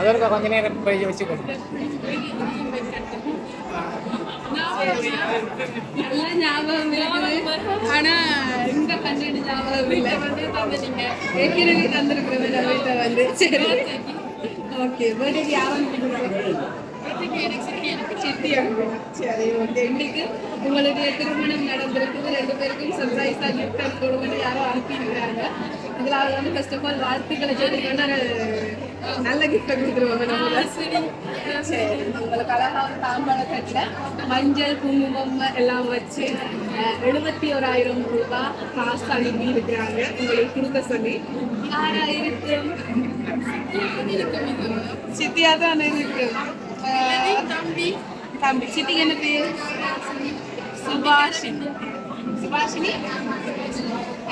அதற்கு கொஞ்ச நேரம் போய் வச்சு கொடுங்க. நல்லா ஞாபகம் இருக்குது. ஆனா இந்த பன்னெண்டு ஞாபகம் இல்லை. ஏற்கனவே தந்திருக்கிறோம் வீட்டை வந்து. சரி ஓகே. பர்த்டே யாரும் சித்தியா? சரி ஓகே. இன்னைக்கு உங்களுடைய திருமணம் நடந்திருக்குது. 2 பேருக்கும் சர்ப்ரைஸா கிஃப்ட் அனுப்பணும்னு யாரும் அனுப்பியிருக்கிறாங்க. இதில் அவர் வந்து ஃபர்ஸ்ட் ஆஃப் ஆல் வாழ்த்துக்களை சொல்லிக்கொண்டு நல்ல கிஃப்டை கொடுத்துருவாங்க நம்ம. சரி உங்களுக்கு அழகாக தாம்பாளத்தட்டில் மஞ்சள் குங்குமம் எல்லாம் வச்சு 71,000 ரூபாய் காசு அனுப்பி இருக்கிறாங்க உங்களுக்கு கொடுக்க சொல்லி. யாரா இருக்கும்? சித்தியா தான் இருக்கு. தம்பி தம்பி சித்திக்கு என்ன பேர்? சுபாஷினி. சுபாஷினி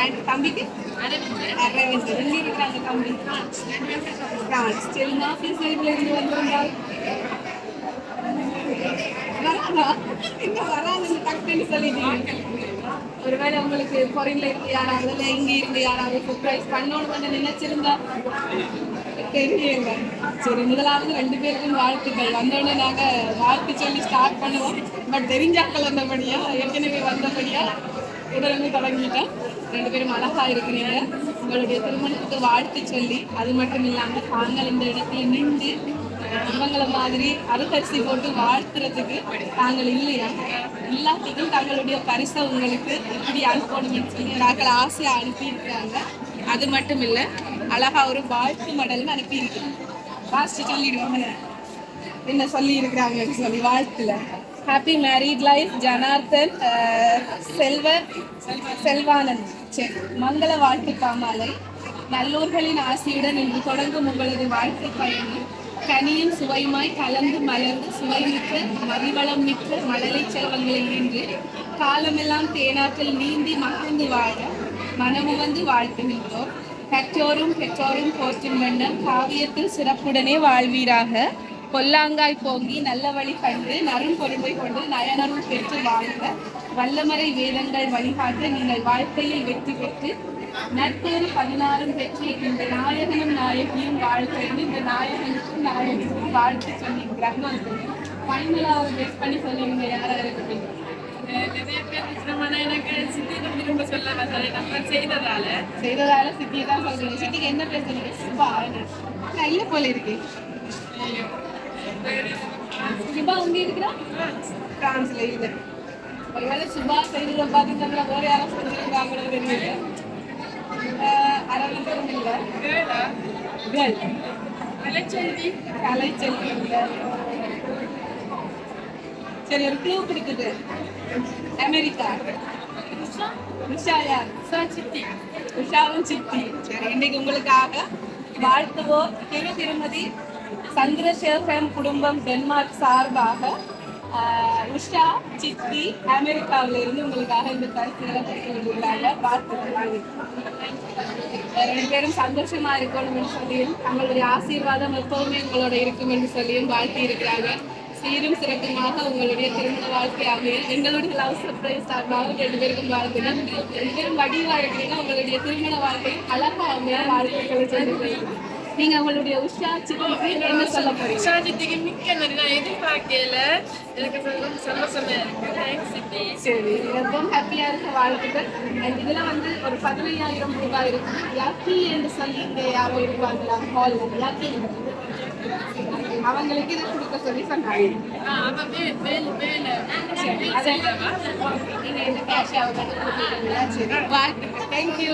அண்ட் தம்பிக்கு அரவிந்த். எங்க இருக்கிறாங்க தம்பி? பிரான்ஸ். சரி ஆஃபீஸ் சைட்ல இருந்து வந்திருந்தால் வராதா? இன்னும் வராதுன்னு டக்குன்னு சொல்லிட்டீங்க. ஒருவேளை உங்களுக்கு ஃபாரின்ல இருந்து யாராவது இல்லை இங்கே இருந்து யாராவது சர்ப்ரைஸ் பண்ணணும்னு நினைச்சிருந்தா தெரியல. சரி முதலாவது 2 பேருக்கும் வாழ்த்துக்கள். வந்தோடனே நாங்கள் வாழ்த்து சொல்லி ஸ்டார்ட் பண்ணுவோம். பட் தெரிஞ்சாக்கள் வந்தபடியா ஏற்கனவே வந்தபடியா உடனே தொடங்கிட்டேன். 2 பேரும் அழகா இருக்கிறீங்க. உங்களுடைய திருமணத்துக்கு வாழ்த்து சொல்லி அது மட்டும் இல்லாமல் தாங்கள் இந்த இடத்துல நின்று இவங்களை மாதிரி அரிசி போட்டு வாழ்த்துறதுக்கு தாங்கள் இல்லையா? எல்லாத்துக்கும் தங்களுடைய பரிசை உங்களுக்கு இப்படி அனுப்பணும்னு சொல்லி நாங்கள் ஆசையாக அனுப்பியிருக்கிறாங்க. அது மட்டும் இல்லை அழகா ஒரு வாழ்த்து மடல்னு அனுப்பியிருக்கேன். வாசிச்சு சொல்லிடுவாங்க என்ன சொல்லி இருக்கிறாங்கன்னு சொல்லி. வாழ்த்துல ஹாப்பி மேரீட் லைஃப் ஜனார்த்தன் செல்வானந்த். சரி மங்கள வாழ்த்து பாமாலை. நல்லோர்களின் ஆசையுடன் இன்று தொடங்கும் உங்களது வாழ்க்கை பயணம் கனியும் சுவையுமாய் கலந்து மலர்ந்து சுவைமிக்க மதிவளம் மிக்க மழலை செல்வங்களை நின்று காலமெல்லாம் தேனாற்றில் நீந்தி மகிழ்ந்து வாழ மனமுவந்து வாழ்த்துகின்றோம். பெற்றோரும் போற்றும் வண்ணம் காவியத்தில் சிறப்புடனே வாழ்வீராக. பொல்லாங்காய் போங்கி நல்ல வழி கண்டு நரும் பொறுமை கொண்டு நயனருள் பெற்று வாழ்க. வல்லமறை வேதங்கள் வழிகாட்ட நீங்கள் வாழ்க்கையில் வெற்றி பெற்று நற்பேறு 16 பெற்று இந்த நாயகனும் நாயகியும் வாழ்க்கைன்னு இந்த நாயகனுக்கும் நாயகிக்கும் வாழ்த்து சொல்லியிருக்கிறாங்க. ஃபைனலாக அவர் பெஸ்ட் பண்ணி சொல்லிடுங்க யாரா இருக்கு? நிறைய பேர் எனக்கு சித்தியை திரும்ப சொல்ல நம்ம செய்ததால சித்தியை தான் சொல்றீங்க. சித்திக்கு என்ன பேர் சொல்லுங்க? சுபா இல்ல போல இருக்கு. சுபா அங்க இருக்கிறா? பிரான்ஸ்ல இல்ல. ஒருவேளை சுபா செய்தில பாத்தீங்கன்னா வேற யாரும் சொல்லிருக்காங்களோ தெரியல. அரவிந்தரும் இல்ல. கலைச்செல்வி இல்ல. சரி ஒரு க்ளூ இருக்குது. அமெரிக்கா. உஷா யார்? உஷாவும் சித்தி. சரி இன்னைக்கு உங்களுக்காக வாழ்த்துவோர் திருமதி சந்திரசேகரன் குடும்பம் டென்மார்க் சார்பாக உஷா சித்தி அமெரிக்காவில இருந்து உங்களுக்காக இந்த பரிசுகளை பெற்று கொண்டிருக்கிறாங்க. வாழ்த்துக்கள். 2 பேரும் சந்தோஷமா இருக்கணும்னு சொல்லியும் தங்களுடைய ஆசீர்வாதம் எப்பவுமே உங்களோட இருக்கும் என்று சொல்லியும் வாழ்த்தி இருக்கிறாங்க. சீரும் சிறப்புமாக உங்களுடைய திருமண வாழ்க்கை அமைய எங்களுடைய லவ் சர்ப்ரைஸ் சார்பாக 2 பேருக்கும் வாழ்த்துக்கள். 2 பேரும் வடிவா இருக்கிறீங்க. உங்களுடைய திருமண வாழ்க்கை அழகா அமைய வாழ்த்துக்களை சொல்லிருக்கீங்க. நீங்க உங்களுடைய உஷா சித்திக்கு என்ன சொல்ல போறீங்க? உஷா சித்திக்கு மிக்க நன்றி. நான் எதிர்பார்க்கல. எனக்கு சந்தோஷமா இருக்கு. சரி ரொம்ப ஹாப்பியா இருக்க வாழ்த்துக்கள். இதுல வந்து ஒரு 15,000 ரூபாய் இருக்கு. லக்கி என்று சொல்லி இங்க யாரும் இருப்பாங்களா ஹால்? லக்கி அவங்களுக்கு இதை கொடுக்க சொல்லி சொன்னாங்க. நீங்க என்ன கேஷ் ஆகுது? சரி வாழ்த்துக்கள். தேங்க்யூ.